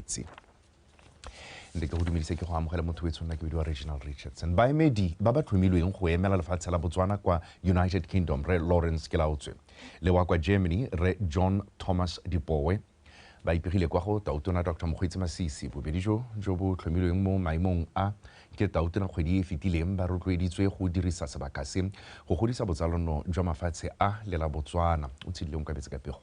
metsi le ke go dumedisa ke go amogela motho we tsona ke bidiwa Reginald Richardson baemedi ba ba tlhomilweng go emela lefatshe la Botswana kwa United Kingdom re Lawrence Kelautswe le wa kwa Germany re John Thomas Dipowe ba ipegile kwa go tautona Dr. Mokgweetsi Masisi bobedi jo bo tlhomilweng mo maemong a ke tautona kgwedi e fetileng ba rotloeditswe go dirisa sebaka se go godisa botsalano jwa mafatshe a le la Botswana o tshidileng ka betse ka pego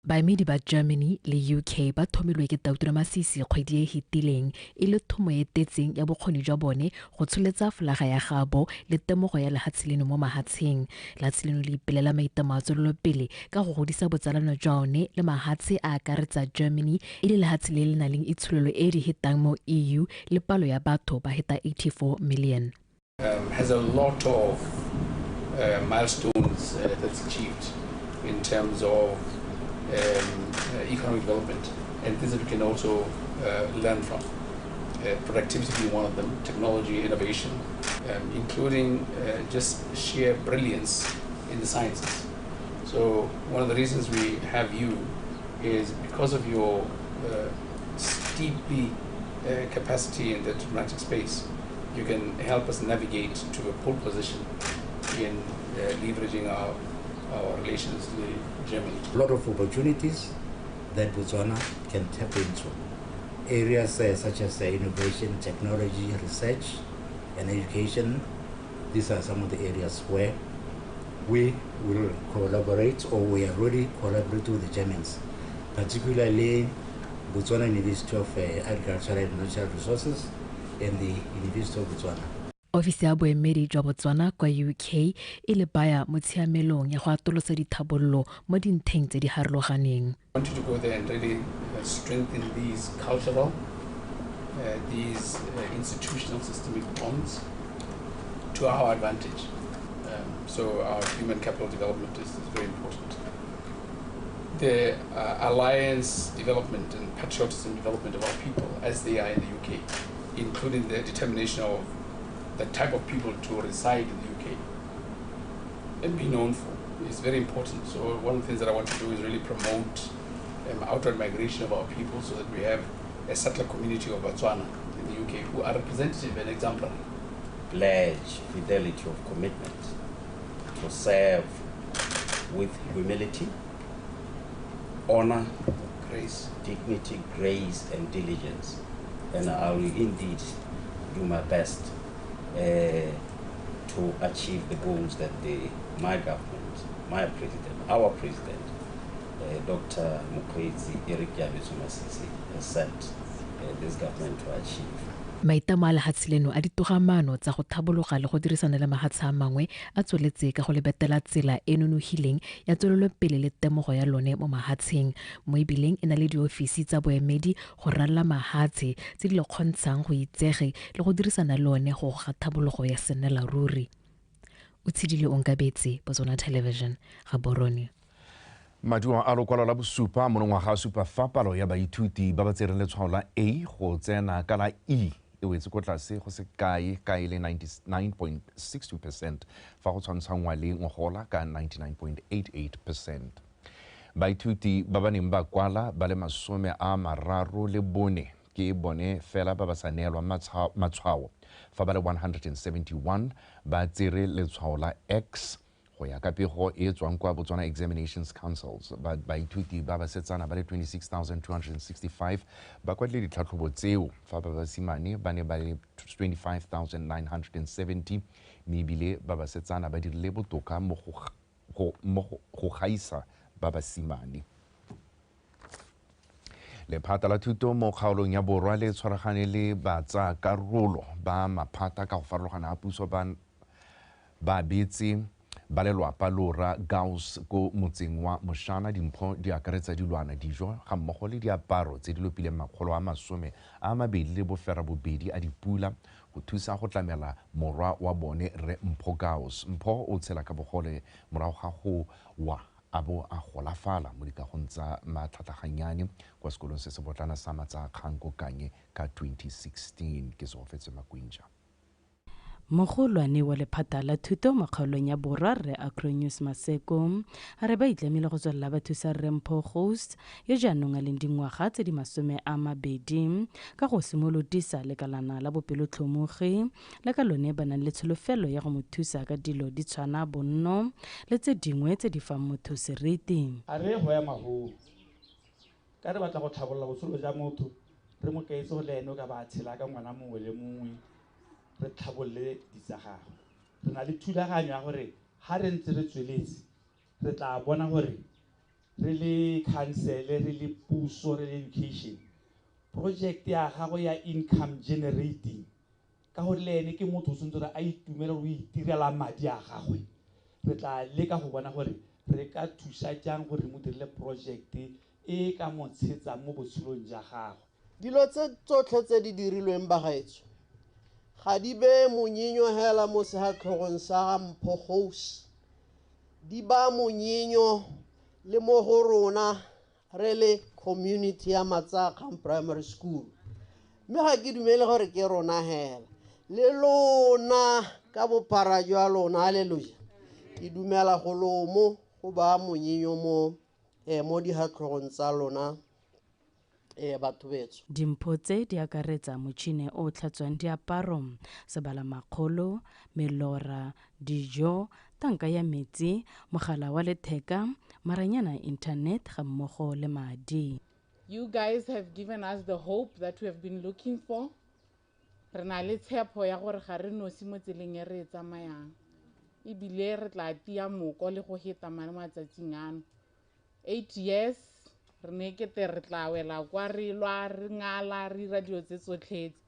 baemedi ba Germany le UK ba thomilwe ke tautona Masisi kgwedi e hitileng e le thomo e tetseng ya bokgoni jwa bone go tsholetsa folaga ya gabo le temogo ya lehatshileno mo mahatsheng lehatshileno le ipelela maitamo a tswelelopele ka go godisa botsalano jwa one le mahatshe a akaretsa Germany e le lehatshe le le nang le itsholelo e di hetang mo EU le palo ya batho ba heta 84 million. Has a lot of milestones that's achieved in terms of economic development and things that we can also learn from. Productivity being one of them, technology, innovation, including just sheer brilliance in the sciences. So one of the reasons we have you is because of your steeply capacity in the diplomatic space. You can help us navigate to a pole position in leveraging our relations with Germany. A lot of opportunities that Botswana can tap into. Areas such as innovation, technology, research, and education. These are some of the areas where we will collaborate, or we are already collaborating with the Germans, particularly Botswana University of Agriculture and Natural Resources and the University of Botswana. Ofisi ya boemedi jwa Botswana kwa UK e le baya mo tshiamelong ya go atolosa dithabololo mo dintheng tse di harologaneng. I want you to go there and really strengthen these cultural, these institutional systemic bonds to our advantage. So our human capital development is very important. The alliance development and patriotism development of our people as they are in the UK, including the determination of the type of people to reside in the UK and be known for is very important. So one of the things that I want to do is really promote outward migration of our people so that we have a settler community of Botswana in the UK who are representative and exemplary. Pledge fidelity of commitment to serve with humility, honor, Grace, dignity, grace, and diligence. And I will indeed do my best to achieve the goals that my government, my president, our president, Dr. Mokgweetsi Masisi has set this government to achieve. Maitamo a lehatshileno a ditogamano tsa go thabologa le go dirisana le mahatshe a mangwe a tsweletse ka go lebetela tsela e nonofileng ya tswelelopele le temogo ya lone mo mahatsheng mo ebileng e na le diofisi tsa boemedi go ralla mahatshe tse di le kgontshang go itsege le go dirisana le one go ga thabologo ya senelaruri. O tshidile Onkabetse, Botswana Television, Gaborone. Maduo a lokwalo la bosupa monongwaga a supa fa palo ya baithuti ba ba tsereng letshwao la A go tsena ka la E e wetse ko tlase go se kae le 99.62% fa go tshwantshangwa le ngogola ka 99.88%. Baithuti ba ba neng ba kwala ba le 34 ke bone fela ba ba sa neelwa matshwao fa ba le 171 ba tsere letshwao la X go ya ka pego e tswang kwa Botswana Examinations Councils baithuti ba ba setsana ba le 26,265 ba kwatlile ditlhatlhobo tseo fa ba basimane ba ne ba le 25,970 mme ebile ba ba setsana ba dirile botoka mo go gaisa ba basimane. Lephata la thuto mo kgaolong ya borwa le tshwaragane le batsa karolo ba maphata ka go farologana a puso ba betse ba lelwapa lora Gauss ko motseng wa Moshana. Dimpho di akaretsa dilwana dijo ga mmogo le diaparo tse di lopileng $220 le bofera bobedi a dipula go thusa go tlamela morwa wa bone Re Mpho Gauss. Mpho o tshela ka bogole morago ga go wa a bo a golafala mo dikagong tsa matlhatlhaganyane kwa sekolong se se botlana sa Matsakgang ko Kanye ka 2016 ke se go fetse Makwinja. mogolwane wa lephata la thuto mo kgaolong ya borwa Rre Acronius Maseko a re ba itlamile go tswelela ba thusa Rre Mpho Host yo jaanong a leng dingwaga tse di 20 ka go simolodisa lekalana la bopelotlhomogi le ka lone ba nang le tsholofelo ya go mo thusa ka dilo di tshwana bonno le tse dingwe tse di fang motho seriti. A re go ya mago ka re batla go tlhabolola botshelo jwa motho re mo kaetse go le ene ka ba tshela ka ngwana mongwe le mongwe re tlhabolle ditsagago. Re na le thulaganyo ya gore ha re ntse re tsweletse re tla bona gore re le council re le puso re le education project ya gago ya income generating ka gore le ene ke motho o sentse a itumela go itirela madi a gagwe. Re tla leka go bona gore re ka thusa jang gore mo dirile project e ka mo tshetsa mo botshelong jwa gagwe. Dilo tse tsotlhe tse di dirilweng bagaetso ga di be monyinyo hela mo sehatlhogong sa Mpho Host, di ba monyinyo le mo go rona re le community ya Dikgang Primary School. Mme ga ke dumele gore ke rona hela le lona ka bophara jwa lona, haleluya, ke dumela go lomo go ba monyinyo mo dihatlhogong tsa lona batho betso. Dimpho tse di akaretsa motšhine o tlhatswang diaparo, sebalamakgolo, melora, dijo, tanka ya metsi, mogala wa letheka, maranyana internet ga mmogo le madi. You guys have given us the hope that we have been looking for. Re na le tshepo ya gore ga re nosi mo tseleng e re e tsamayang. Ebile re tla tia moko le go heta matsatsing ano. 8 years re ne kete re tla wela kwa re lwa re ngala re ira dilo tse tsotlhetse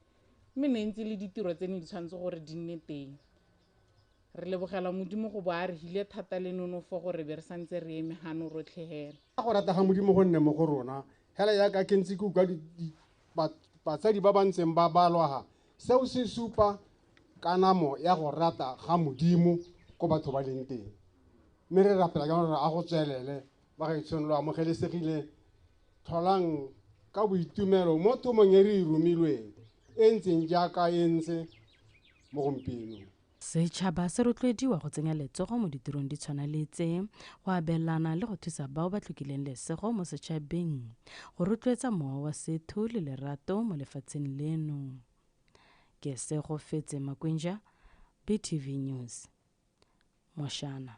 mme ne ntse le ditiro tse ne di tshwanetse gore di nne teng. Re lebogela modimo go bo a re hile thata le nonofo gore be re santse re eme hano rotlhehela. Go rata ga modimo go nne mo go rona hela ya ka kentse ku ka batsadi ba bantseng ba balwa seo se supa kanamo ya go rata ga modimo go batho ba leng teng. Mme re rapela ka gore a go tswelele ba ga itshonelo amogelesegile tholang ka boitumelo mo tumong e re rumilweng e ntseng jaaka e ntse mo gompieno. Setšhaba se rotloediwa go tsenya letsogo mo ditirong di tshwana le tse, go abelana le go thusa bao ba tlhokileng lesego mo setšhabeng, go rotloetsa mowa wa setho le lerato mo lefatsheng leno. Ke se go fetse Makwenja, BTV News, Moshana.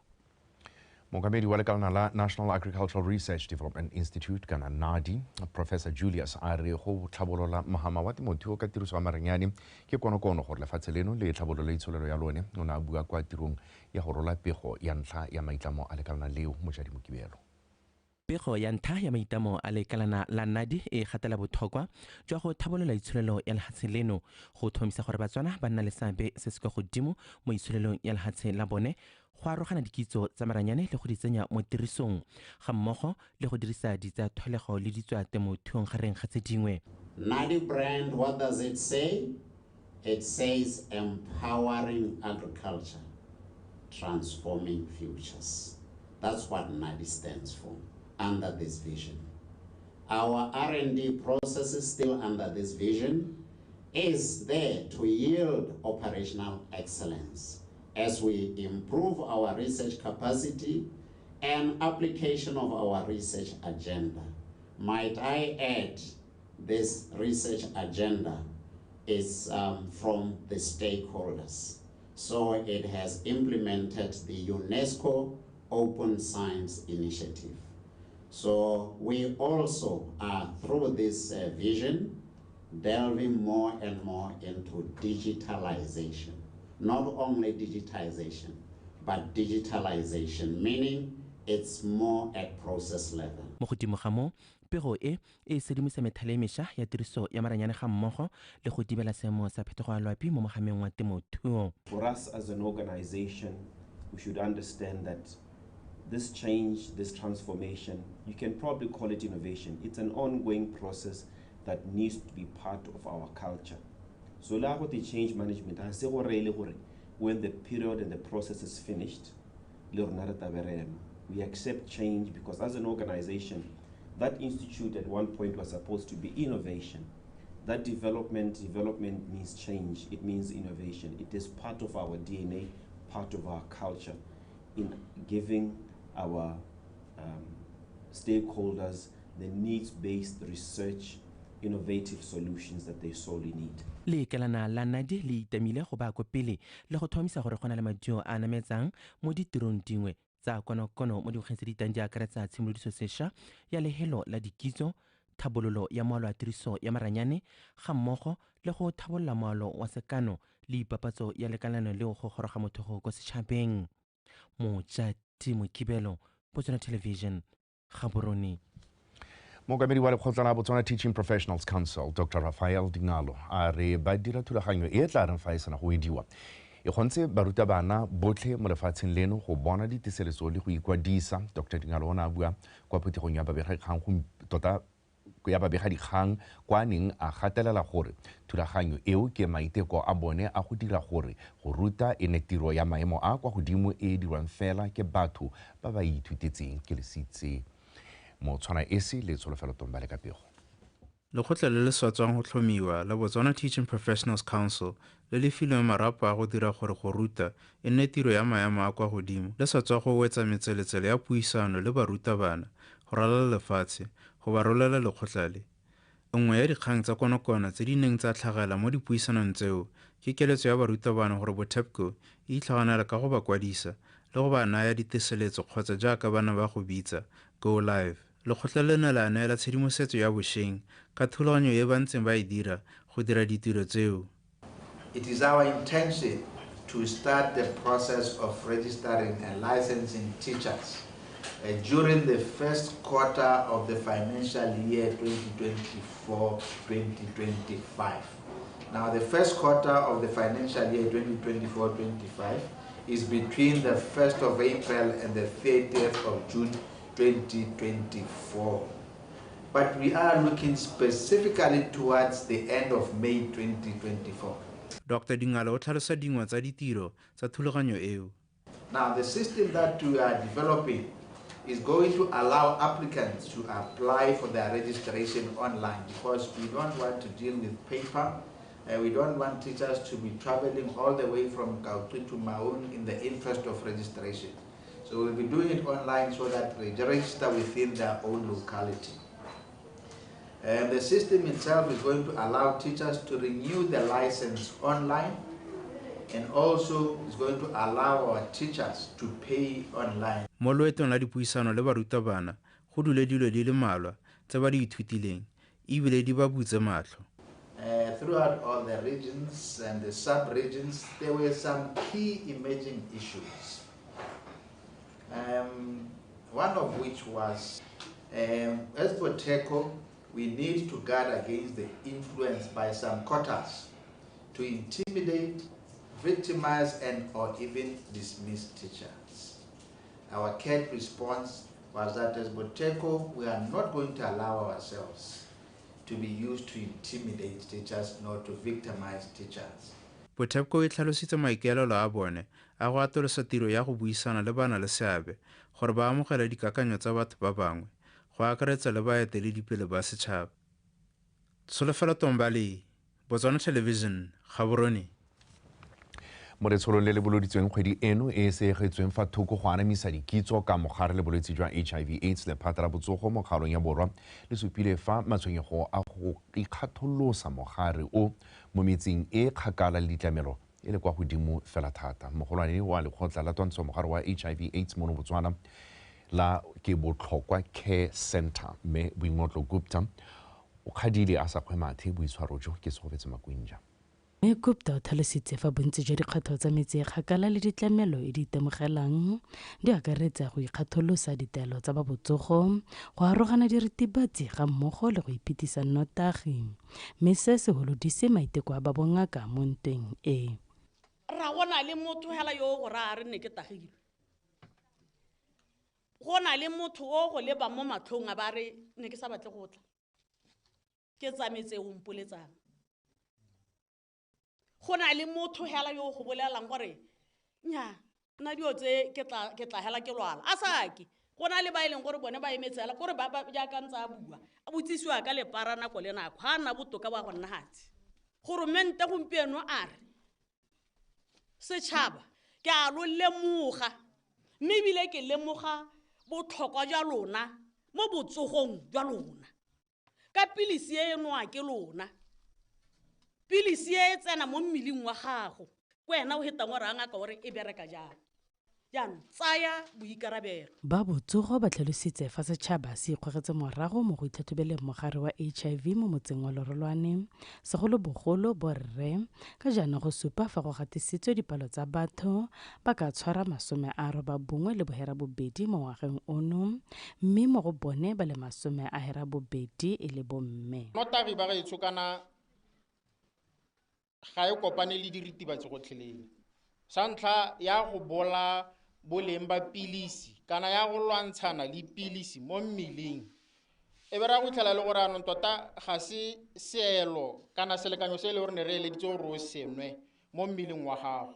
Mokamedi wa lekalana la National Agricultural Research Development Institute kana NADI, Professor Julius a re go tlhabolola mogama wa temothuo ka tiriso ya maranyane ke konokono gore lefatshe leno le tlhabolola itsholelo ya lone. O ne a bua kwa tirong ya go rola pego ya ntlha ya maitlamo a lekalana leo. Mojadi Mokibelo. Pego ya ntlha ya maitlamo a lekalana la NADI e gatela botlhokwa jwa go tlhabolola itsholelo ya lefatshe leno, go thomisa gore batswana ba nna le seabe se se kwa godimo mo itsholelong ya lefatshe la bone, go arogana dikitso tsa maranyane le go di tsenya mo tirisong ga mmogo le go dirisa ditsa tlholego le ditswa temothuong gareng ga tse dingwe. NADI brand, what does it say? It says empowering agriculture, transforming futures. That's what NADI stands for under this vision. Our R&D processes still under this vision is there to yield operational excellence as we improve our research capacity and application of our research agenda. Might I add, this research agenda is from the stakeholders. So it has implemented the UNESCO Open Science Initiative. So we also are, through this vision, delving more and more into digitalization. Not only digitization, but digitalization, meaning it's more at process level. Mo godimo ga mo, pego e sedimisa methale mesha ya tiriso ya maranyane ga mmogo le go dibela seemo sa phetogo ya loapi mo mogameng wa temothuo. For us as an organization, we should understand that this change, this transformation, you can probably call it innovation. It's an ongoing process that needs to be part of our culture. So the change management, when the period and the process is finished, we accept change because as an organization, that institute at one point was supposed to be innovation. That development means change. It means innovation. It is part of our DNA, part of our culture, in giving our stakeholders the needs-based research, innovative solutions that they sorely need. le kalana la nadi le itamile go ba kwa pele le go thomisa gore gona le madio a nametsang mo ditirong dingwe tsa konokono mo dikgeng tse di tang di akaretsa tshimolodiso sešwa ya lehelo la dikitso, thabololo ya moalo a tiriso ya maranyane ga mmogo le go thabolola moalo wa sekano le ipapatso ya lekalano le go goroga mothego ko setšhabeng. Mojati Mokibelo, Botswana Television, Gaborone. Mookamedi wa lekgotla la Botswana Teaching Professionals Council, Dr. Raphael Dingalo, a re ba dira thulaganyo e tla reng fa e sana go ediwa. E kgontse barutabana botlhe mo lefatsheng leno go bona ditiseletso le go ikwadisa. Dr. Dingalo o ne a bua kwa phuthegong ya babegadikgang tota ya babegadikgang kwa neng a gatelela gore thulaganyo eo ke maiteko a bone a go dira gore go ruta e ne tiro ya maemo a kwa godimo e dirwang fela ke batho ba ba ithutetseng ke lesitse. Motshwana esi le tsholofelo tomba le ka pego. Lekgotla le le swatswang go tlhomiwa la Botswana Teaching Professionals Council le le filweng marapo a go dira gore go ruta e nne tiro ya maemo a kwa godimo le swatswa go wetsa metseletsele ya puisano le barutabana go ralala lefatshe go ba rolela lekgotla le. Nngwe ya dikgang tsa konokono tse di neng tsa tlhagela mo dipuisanong tseo ke keletso ya barutabana gore BOTSWANA e itlhaganela ka go ba kwadisa le go ba naya ditiseletso kgotsa jaaka bana ba go bitsa go live. Lekgotla le ne la neela tshedimosetso ya bošweng ka thulaganyo e ba ntseng ba e dira go dira ditiro tseo. It is our intention to start the process of registering and licensing teachers during the first quarter of the financial year 2024-2025. Now, the first quarter of the financial year 2024-25 is between the 1st of April and the 30th of June 2024. But we are looking specifically towards the end of May 2024. Dr. Dingalo o tlhalosa dingwe tsa ditiro tsa thulaganyo eo. Now, the system that we are developing is going to allow applicants to apply for their registration online because we don't want to deal with paper. We don't want teachers to be traveling all the way from Gauteng to Maun in the interest of registration. So we'll be doing it online so that they register within their own locality. And the system itself is going to allow teachers to renew their license online, and also is going to allow our teachers to pay online. Mo loetong la dipuisano le barutabana go dule dilo di le malwa tse ba di ithutileng ebile di ba butse matlho. Throughout all the regions and the sub-regions, there were some key emerging issues. One of which was, as for TECO, we need to guard against the influence by some quarters to intimidate, victimize, and or even dismiss teachers. Our curt response was that as BOTSWANA, we are not going to allow ourselves to be used to intimidate teachers nor to victimize teachers. BOTSWANA e tlhalositse maikaelelo a bone a go atolosa tiro ya go buisana le bana le seabe gore ba amogela dikakanyo tsa batho ba bangwe go akaretsa le baeteledipele ba setšhaba. Tsholofelo Tombale, Botswana Television, Gaborone. Mo letsholong le le boloditsweng kgwedi eno e e seegetsweng fa thoko go anamisa dikitso ka mogare le bolwetse jwa HIV/AIDS lephata la botsogo mo kgaolong ya borwa le supile fa matshwenyego a go ikgatholosa mogare o mo metseng e kgakala le ditlamelo e le kwa godimo fela thata. Mogolwane wa lekgotla la twantsho mogare wa HIV/AIDS mono Botswana la ke Botlhokwa Care Center mme Boingotlo Gupta o kgadile a sa kgwemathe boitshwaro jo ke Segobetse Makwinja. Mme Gupta o tlhalositse fa bontsi jwa dikgato tsa metse e kgakala le ditlamelo e di itemogelang di akaretsa go ikgatholosa ditaelo tsa ba botsogo, go arogana diritibatsi ga mmogo le go ipitisa nnotagi, mme se se holodise maiteko a ba bongaka mo ntweng e. Ra gona le motho hela yo go ra re ne ke tagile. Gona le motho o go leba mo matlhong a ba re ne ke sa batle go tla. Ke tsametse o mpoletsang. Gona le motho hela yo go bolelang gore nya nna dio tse ke tla hela ke lwala a saki go na le ba e leng gore bone ba emetsela gore ba jaaka ntse a bua a botsisiwa ka lepara nako le nako ga nna botoka ba go nna hatsi goromente gompieno a re setšhaba ke a lo lemoga mme ebile ke lemoga botlhokwa jwa lona mo botsogong jwa lona ka pilisi e noa ke lona pilisi e tsena mo mmeleng wa gago kwena o hetang gore a ngaka gore e bereka jalo jaanong tsaya boikarabelo ba botsogo ba tlhalositse fa setšhaba se ikgwegetse morago mo go itlhathobeleng mogare wa HIV mo motseng wa Lorolwane segolobogolo borre ka jaanong go supa fa go gatisitswe dipalo tsa batho ba ka tshwara 92 le bohera bobedi mo ngwageng ono mme mo go bone ba le 20 e le bomme notagi ba gaetsho kana ga e kopane le diritibatsi gotlhelele sa ntlha ya go bola boleng ba pilisi kana ya go lwantshana le pilisi mo mmeleng e be ra go itlhela le gore anong tota ga se seelo kana selekanyo se e le gore ne re eleditse gore o senwe mo mmeleng wa gago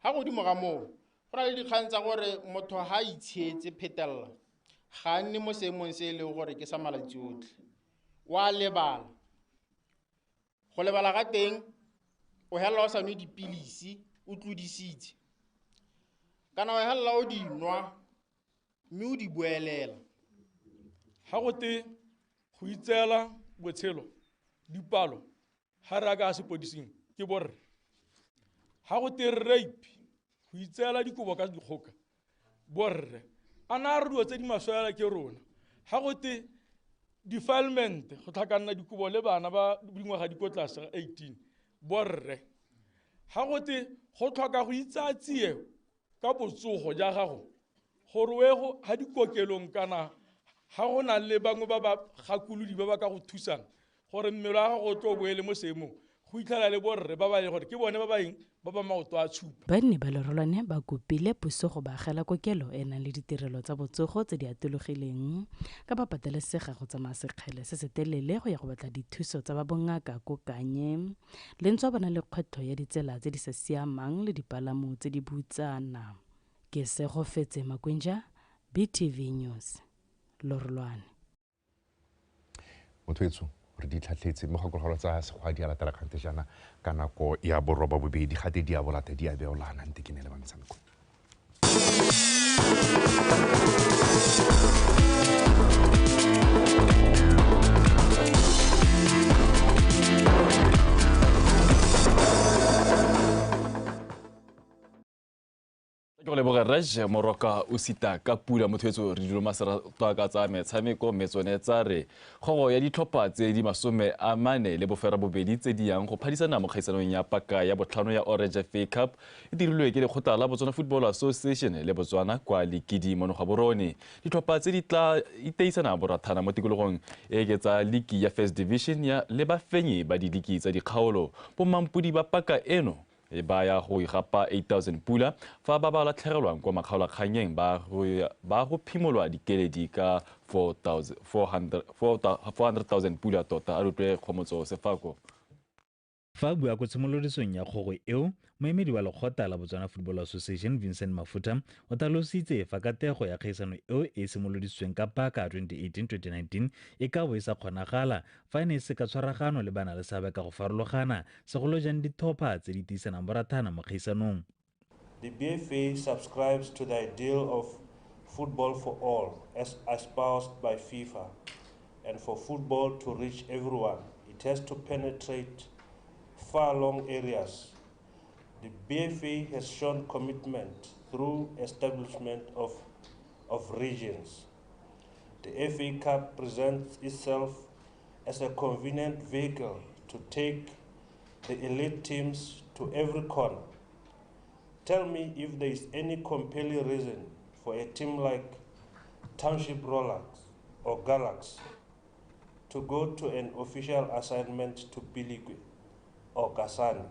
ga godimo ga moo go na le dikgang tsa gore motho ga itshietse phetelela ga nne mo seemong se e leng gore ke sa malatsi otlhe wa lebala go lebala ga teng o hela o sa nwe dipilisi o tlodisitse kana o hela o di nwa mme o di boelela ga go te go itseela botshelo dipalo ga re ka sepodising ke borre ga go te rape go itseela dikobo ka dikgoka borre a na re dio tse di maswela ke rona ga go te defilement go tlhakanna dikobo le bana ba dingwaga di ko tlase 18 borre ga go te go tlhoka go itsatsiye ka botsogo ja gago gore wego ha dikokelong kana ga go na le bangwe ba ba gakuludi ba ba ka go thusang gore mmelo wa gago o tlo boele mo seemong go itlhala le borre ba ba le gore ke bone ba baeng ba ba maoto a tshupa banne ba Lorolwane ba kopile puso go baagela kokelo e nang le ditirelo tsa botsogo tse di atologileng ka ba patelesega go tsamaya sekgele se se telele go ya go batla dithuso tsa ba bongaka ko Kanye le ntse ba na le kgwetho ya ditsela tse di sa siamang le dipalamo tse di butsana ke se go fetse Makwenja BTV News Lorolwane motho re di tlhatlhetse mo gakolo tsa segwadi a latela kgante jana ka nako ya boroba bobedi gate di a bolate di a beolana nte ke ne le ba metshameko go leboga Raj Moroka o sita ka pula mothwetso re dilo masera twa ka tsa metshameko metsone tsa re kgogo ya ditlhopha tse di 40 le bofera bobedi tse di yang go phadisana mo kgaisanong ya paka ya botlhano ya Orange FA Cup e dirilwe ke lekgotla la Botswana Football Association le Botswana kwa Lekidi mono ga borone ditlhopha tse di tla iteisana borathana mo tikologong e ke tsa ligi ya First Division ya le bafenyi ba di ligi tsa dikgaolo bo mampudi ba paka eno e ba ya go igapa 8000 pula fa ba ba latlhegelwang kwa makgaola kganyeng ba go phimolwa dikeledi ka 400,000 pula tota a rutlwe kgomotso sefako fa bua ko tshimolodisong ya kgogo eo moemedi wa lekgotla la Botswana Football Association Vincent Mafuta o talositse fa katego ya kgaisano eo e simoloditsweng ka paka 2018-2019 e ka bo e sa kgonagala fa ne se ka tshwaragano le bana le seabe ka go farologana segolo jang dithopa tse di tiisanang borathana mo kgaisanong. The BFA subscribes to the ideal of football for all as espoused by FIFA, and for football to reach everyone it has to penetrate far-long areas. The BFA has shown commitment through establishment of regions. The FA Cup presents itself as a convenient vehicle to take the elite teams to every corner. Tell me if there is any compelling reason for a team like Township Rollers or Galaxy to go to an official assignment to Piligwe or Kasane.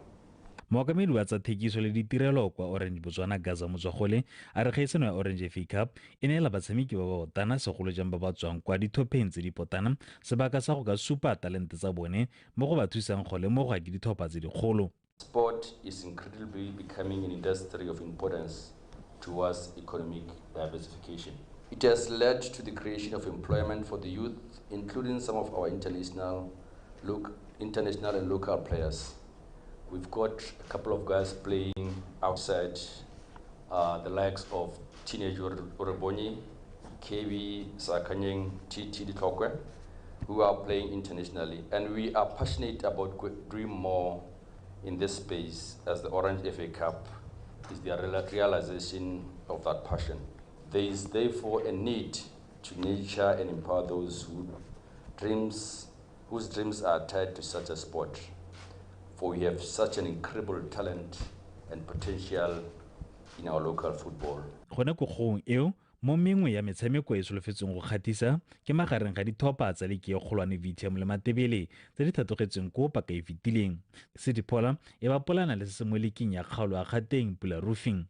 Moakamedi wa tsa thekiso le ditirelo kwa Orange Botswana Gaza Motswagole a re kgaisano ya Orange FA Cup e neela batshameki ba ba botana segolo jang ba ba tswang kwa dithopheng tse di potana sebaka sa go ka supa talente tsa bone mo go ba thusang go lemogwa ke dithopa tse dikgolo. Sport is incredibly becoming an industry of importance towards economic diversification. It has led to the creation of employment for the youth, including some of our international and local players. We've got a couple of guys playing outside, the likes of Teenage Orebonyi, KB Sakanyeng, TT Ditokwe, who are playing internationally. And we are passionate about doing more in this space, as the Orange FA Cup is the realization of that passion. There is therefore a need to nurture and empower those whose dreams are tied to such a sport. For we have such an incredible talent and potential in our local football. Gone kgong eo mo mengwe ya metshameko e solofetsweng go kgatisa ke magareng ga dithopa tsa leke e kgolwane VTM le Matebele tse di thatogetsweng ko paka e fetileng. Sedipola e bapolana le se se mo lekeng ya kgaolo a gateng Pula Roofing.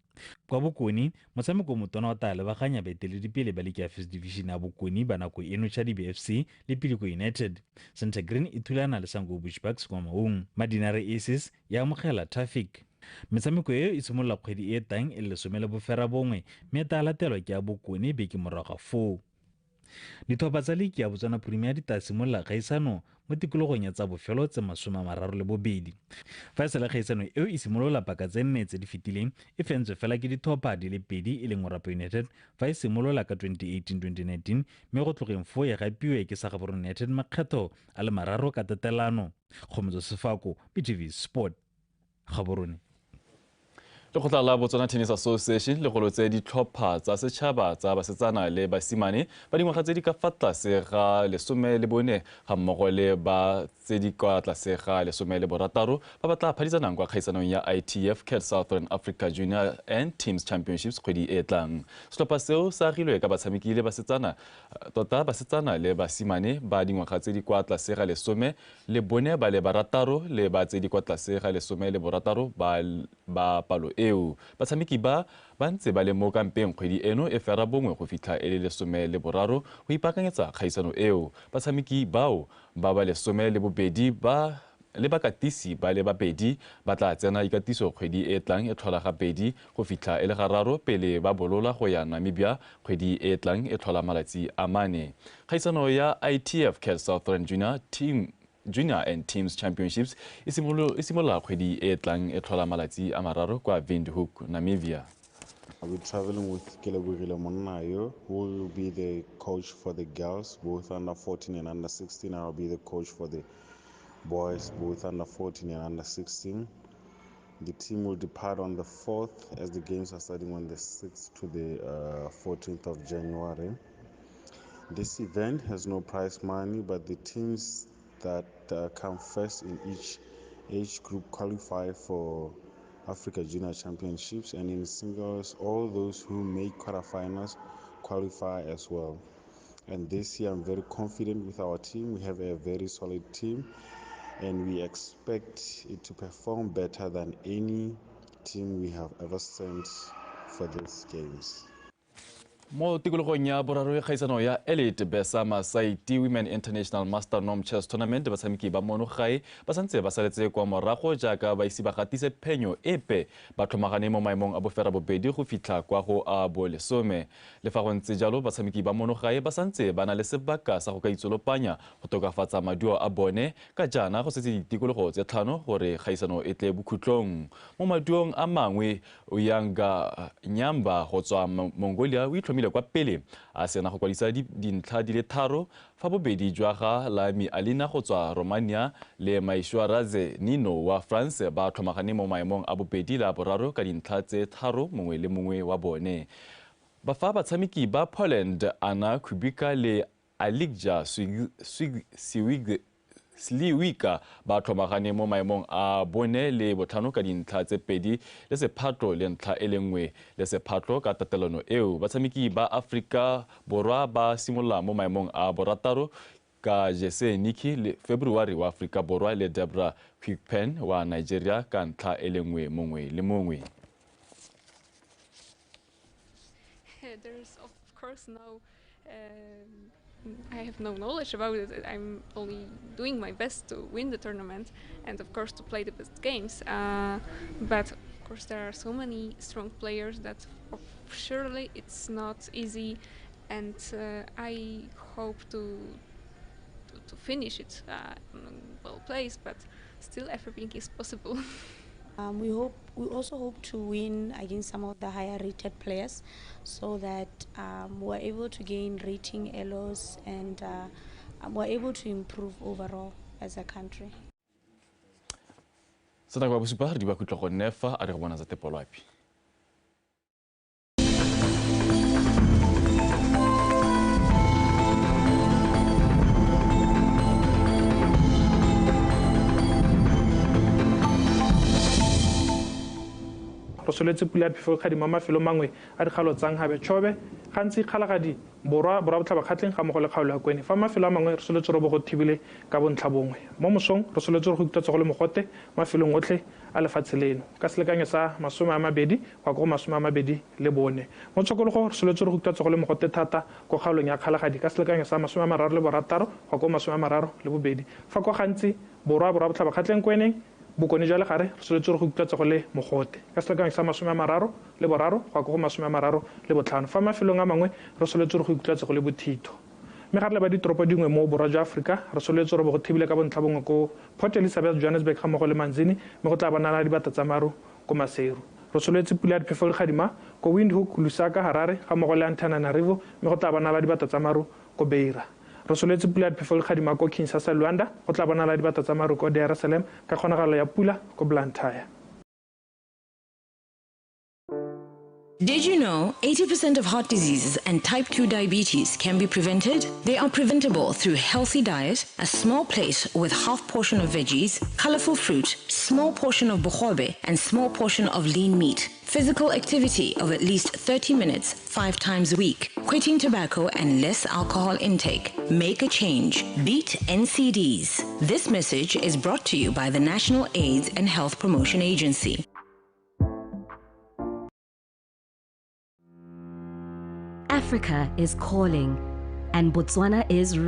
Kwa Bokone, motshameko motona o tla lebaganya baeteledipele ba leke ya First Division ya Bokone ba nako eno Chadibe FC le Piliko United. Santa Green e thulana le Sango Bushbucks kwa Maung. Madinare Aces ya amogela Traffic. Metshameko eo e simolola kgwedi e tang e le 11 mme ta latelwa ke ya Bokone beke morago ga 4. Dithopa tsa leke ya Botswana Premier di tla simolola kgaisano mo tikologong ya tsa bofelo tse 32. Fa e sale kgaisano eo e simolola paka tse 4 tse di fetileng e fentswe fela ke dithopa di le 2 e leng Orapa United fa e simolola ka 2018-2019 mme go tlogeng fo ya gapiwe ke Sagabro United makgetho a le 3 ka tetelano. Kgomotso Sefako, BTV Sport, Gaborone. Lekgotla la Botswana Tennis Association le golotse ditlhopha tsa setšhaba tsa basetsana le basimane ba dingwaga tse di ka fa tlase ga 14 ga mmogo le ba tse di kwa tlase ga 16 ba tla phadisanang kwa kgaisanong ya ITF CAT Southern Africa Junior and Teams Championships kgwedi e tlang. Setlhopha seo se agilwe ka batshameki le basetsana le basimane ba dingwaga tse di kwa tlase ga 10 le bone ba le barataro le ba tse di kwa tlase ga 16 ba palo eo. Batshameki ba ntse ba le mo kampeng kgwedi eno e fera bongwe go fitlha e le 13 go ipaakanyetsa kgaisano eo. Batshameki bao ba 12 le bakatisi ba le babedi ba tla tsena ikatiso kgwedi e tlang e tlhola gabedi go fitlha e le gararo pele ba bolola go ya Namibia kgwedi e tlang e tlhola malatsi a 4. Kgaisano ya ITF CAT Southern Junior and Teams Championships e simolola kgwedi e tlang e tlhola malatsi a 3 kwa Windhoek, Namibia. I'll be traveling with Kelebogile Monayo, who will be the coach for the girls, both under 14 and under 16. I'll be the coach for the boys, both under 14 and under 16. The team will depart on the 4th as the games are starting on the 6th to the 14th of January. This event has no prize money, but the teams that come first in each age group qualify for Africa Junior Championships, and in singles, all those who make quarterfinals qualify as well. And this year, I'm very confident with our team. We have a very solid team, and we expect it to perform better than any team we have ever sent for these games. Mo tikologong ya boraro ya kgaisano ya Elite Besa Masaiti Women International Master Nom Chess Tournament batshameki ba mono gae ba santse ba saletse kwa morago jaaka ba isi ba gatise phenyo epe ba tlhomagane mo maemong a bofera bobedi go fitlha kwa go a bo 10. Le fa go ntse jalo batshameki ba mono gae ba santse ba na le sebaka sa go ka itsolopanya go tokafatsa maduo a bone ka jana go setse ditikologo tse 5 gore kgaisano e tle bokhutlong. Mo maduong a mangwe o yanga nyamba go tswa Mongolia o kwa pele a sena go kwadisa dintlha di le 3 fa bobedi jwa ga Lami Alina go tswa Romania le Maishwaraze Nino wa France ba tlhomagane mo maemong a bobedi la boraro ka dintlha tse 3 mongwe le mongwe wa bone. Ba fa batshameki ba Poland Anna Kubika le Aligja Sliwika ba tlhomagane mo maemong a bone le botlhano ka dintlha tse 2 le sephatlo le ntlha e lengwe le sephatlo ka tatelano eo. Batshameki ba Afrika Borwa ba simolola mo maemong a borataro ka Jesse Niki le February wa Afrika Borwa le Debra Quickpen wa Nigeria ka ntlha e lengwe mongwe le mongwe. There's of course no I have no knowledge about it. I'm only doing my best to win the tournament and of course to play the best games. But of course there are so many strong players that surely it's not easy and I hope to finish it well placed, but still everything is possible. We also hope to win against some of the higher rated players, so that we're able to gain rating elos and we're able to improve overall as a country. Sana kwa busupa di ba kutlo go nefa a re go bona za tepolo api. Re soletse Pula ya Phefo Kgadima mafelo mangwe a dikgalo tsang habe tšhobe gantsi kgalagadi borwa botlhaba kgatleng ga mogo le kgaolo ya kwene fa mafelo a mangwe re soletse re bo go thibile ka bontlha bongwe mo mosong re soletse re go ikutlwa go le mogote mafelong otlhe a lefatshe leno ka selekanyo sa 20 go go 24 mo tshokologo re soletse re go ikutlwa go le mogote thata go kgaolong ya kgalagadi ka selekanyo sa 36 go go 32 fa go gantsi borwa botlhaba kgatleng kweneng bokone jwa legare re soletse re go ikutlwa go le mogote ka selekanyo sa 33 go go 35 fa mafelong a mangwe re soletse re go ikutlwa go le bothito mme ga re le ba ditoropo dingwe mo borwa jwa Afrika re soletse re bo go thibile ka bontlha bongwe ko Port Elizabeth, Johannesburg ga mogo le Manzini mme go tla bonala dibata tsa maru ko Maseru re soletse Pula ya Phefo Kgadima ko Windhoek, Lusaka, Harare ga mogo le Antananarivo mme go tla bonala dibata tsa maru ko Beira re soletse Pula ya Phefo Kgadima ko Kinshasa, Luanda go tla bonala dibata tsa maru ko Dar es Salaam ka kgonagalo ya pula ko Blantyre. Did you know 80% of heart diseases and type 2 diabetes can be prevented? They are preventable through healthy diet, a small plate with half portion of veggies, colorful fruit, small portion of bogobe, and small portion of lean meat. Physical activity of at least 30 minutes 5 times a week. Quitting tobacco and less alcohol intake. Make a change. Beat NCDs. This message is brought to you by the National AIDS and Health Promotion Agency. Africa is calling, and Botswana is ready.